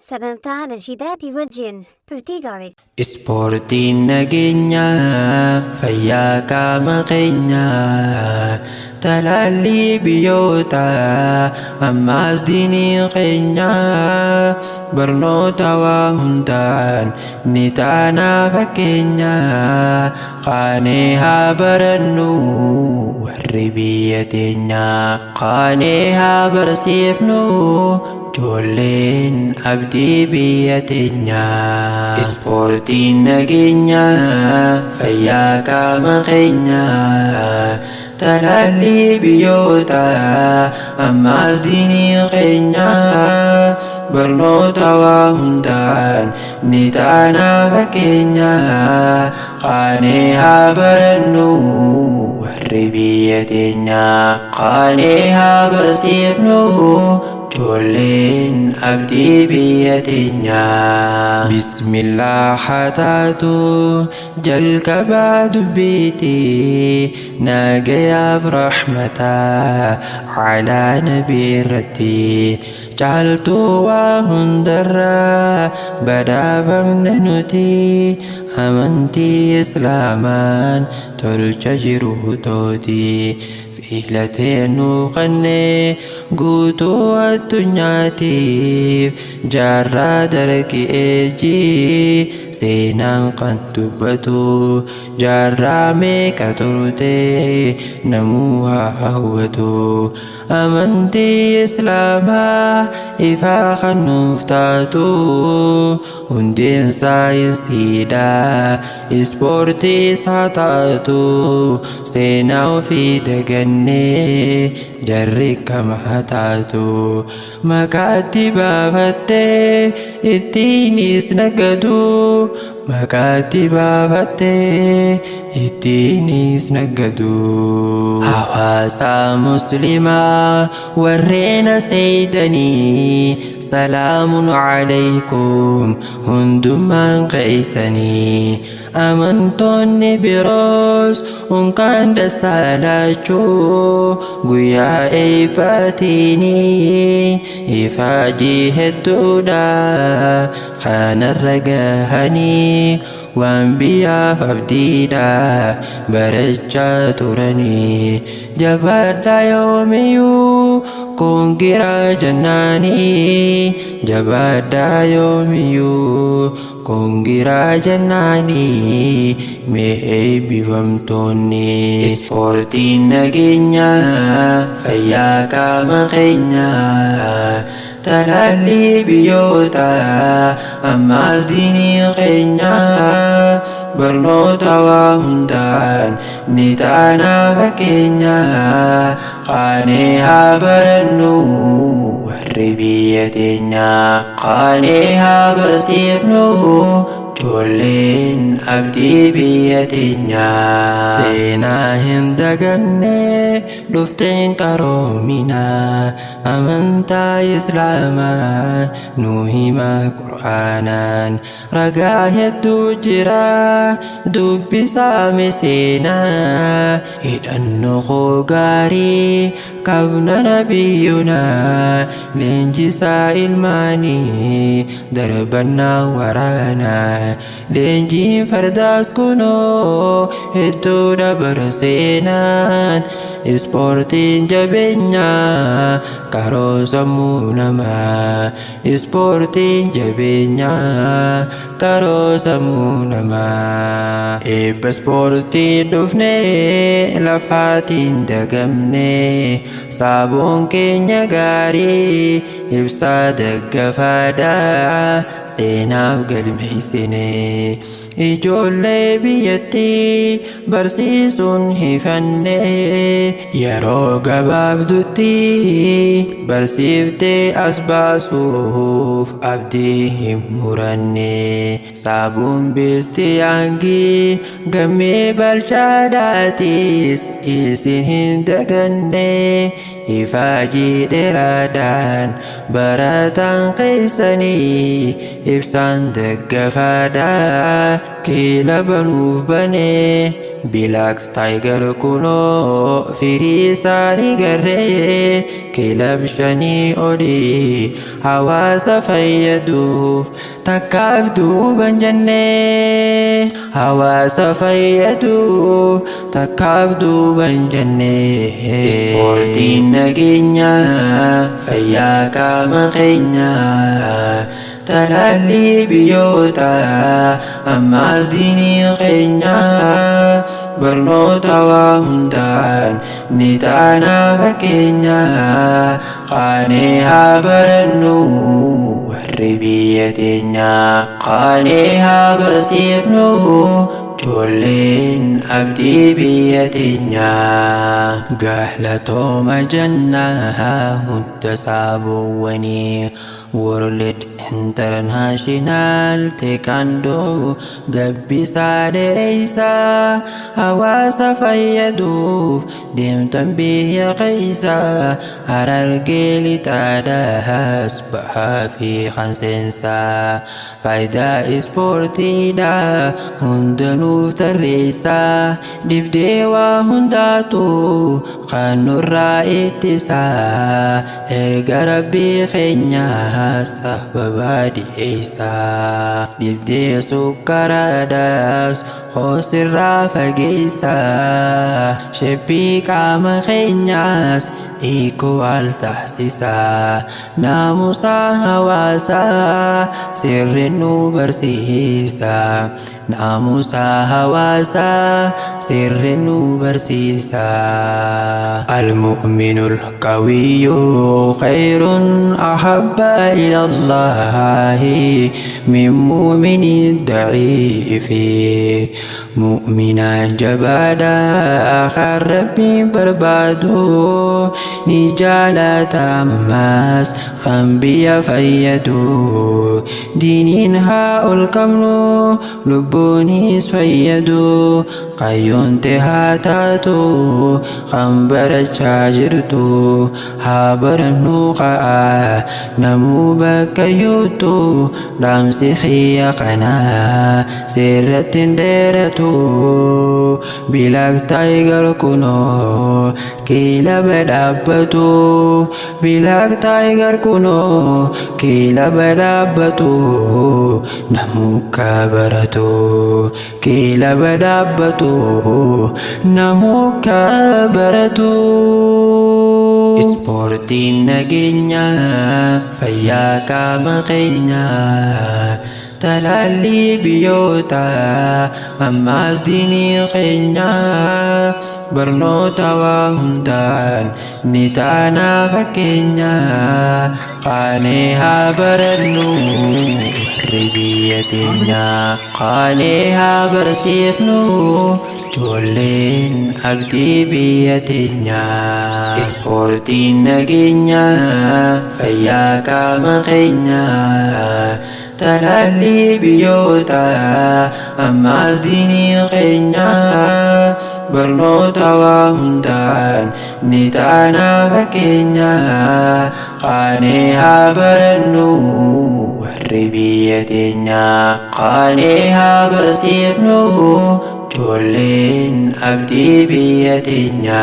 sagantaa nashiidaatii wajjin turtii gaarii. Ispoortiin nageenya fayyaa qaama keenyaa talaallii biyyoota ammaas diinii keenya barnoota waa hundaan ni taana fakkeenya qaanee haa barannu warri biyya teenya qaanee haa barsiifnu ijoolleen abdii biyya teenya. Ispoortiin nageenya fayyaa qaama keenya talaallii biyyoota ammaas diinii keenya barnoota waa hundaan ni taana fakkeenya qaanee haa barannu warri biyya teenya qaanee haa barsiifnu ijoolleen abdii biyya teenya. Bismillah haa taatu jalqabaa dubbiitii nagayaaf rahmataa calaa nabii irratti caaltuu waa hundarraa badhaafamne nuti amantii islaamaan tolcha jiru tooti filateenu qannee guutuu addunyaatiif jaarraa dargaggeeyyii seenaan kan dubbatu jaarraa meeqa turte namuu haa hawwatu amantii islaamaa ifaa kan nuuf taatu hundeen saayinsiidha ispoortiis haa taatu seenaa ofii dagannee jarri kam haa taatu maqaatti baafattee ittiinis nagadu maqaatti baafattee ittiinis nagadu. Hawaasa muslimaa warreen seeytanii salaamun alaykum hundummaan qeeysanii amantoonni biroos unkaan dasaalaachuu guyyaa eebbaatiinii ifaajii hedduudha kanarra gahanii waan biyyaaf abdiidha barachaa turanii jabaadhaa yoomiyyuu kongiraa jannaanii jabaadhaa yoomiyyuu kongiraa jannaanii mee eebbifamtoonni. Ispoortiin nageenya fayyaa qaama keenya talaallii biyyoota ammaas diinii keenya barnoota waa hundaan ni taana fakkeenya qaanee haa barannu warri biyya teenya qaanee haa barsiifnu ijoolleen abdii biyya teenya. Seenaa hin daganne dhufteen qaroomina amantaa islaamaa nu hima qur'aanaan ragaa hedduu jira dubbisaame seenaa hidhannoo koo gaarii qabna nabiyyunaa leenjisaa ilmaanii darbannaa waraanaa leenjiin fardaas kunoo hedduudha bara seenaan ispoortiin jabeenyaa karoo sammuu namaa ispoortiin jabeenyaa karoo sammuu namaa eebba ispoortii dhufnee lafaatiin dagamnee saaboon keenya gaarii ibsaa daggafaadhaa seenaaf galmeessinee ijoollee biyyattii barsiisuun hifannee yeroo gabaabdutti barsiiftee as baasuuf abdii hin muranne saabuun beesti yaangii gammee balchaadhaatis isin hin daganne ifaajii dheeraadhaan barataan keessanii ibsaan daggafaadhaa kiila banuuf banee Black Tiger kunoo firii isaanii garree kilab shanii olii hawaasa fayyaduuf takkaaf duuban jennee hawaasa fayyaduuf takkaaf duuban jennee ispoortiin nageenyaa fayyaa qaama keenyaa talaalli biyyoota ammaas diinii keenyaa barnoota waa hundaan ni taana fakkeenya qaanee haa barannu warri biyya teenya qaanee haa barsiifnu ijoolleen abdii biyya teenya galatooma jannaa hunda saabowwanii World International Taekwondo gabbisaa dheereysaa hawaasa fayyaduuf deemtan biyya keeysaa Harargee lixaadhaas bahaa fi kanseensaa faayidaa ispoortiidha hundanuuf tarreessaa dibdee waa hundaatu kan nurraa ittisaa erga rabbii keenyaa sababa dhiyeessaa dibdee sukkaraadhaas hoosirraa fageessaa shephii qaama keenyaas equal taasisaa naamusa hawaasaa sirri nu barsiisaa naamusa hawaasaa sirri nu barsiisaa almu'minul qawiyyu khayrun ahabba ila Allahi min mu'minin da'iifi mu'mina jabaadhaa kan rabbiin barbaadu ni jaalata ammas kan biyya fayyadu diiniin haa ol qabnu lubbuunis fayyadu qayyoonte haa taatu kan barachaa jirtu haa barannu qa'a namuu bakka yuutu dhaamsi khiyya kanaa sirratti hin dheeratu Black Tiger kunoo kilaba dhaabbatu Black Tiger kunoo kilaba dhaabbatu namuka baratu kilaba dhaabbatu namuka baratu ispoortiin nageenyaa fayyaa qaama keenyaa talaalli biyyoota ammaas diinii keenyaa barnoota waa hundaan ni taana fakkeenya qaanee haa barannu warri biyya teenya qaanee haa barsiifnu ijoolleen abdii biyya teenya ispoortiin nageenyaa fayyaa qaama keenyaa talaalli biyyoota ammaas diinii keenyaa barnoota waa hundaan ni taana fakkeenya qaanee haa barannu warri biyya teenya qaanee haa barsiifnu ijoolleen abdii biyya teenya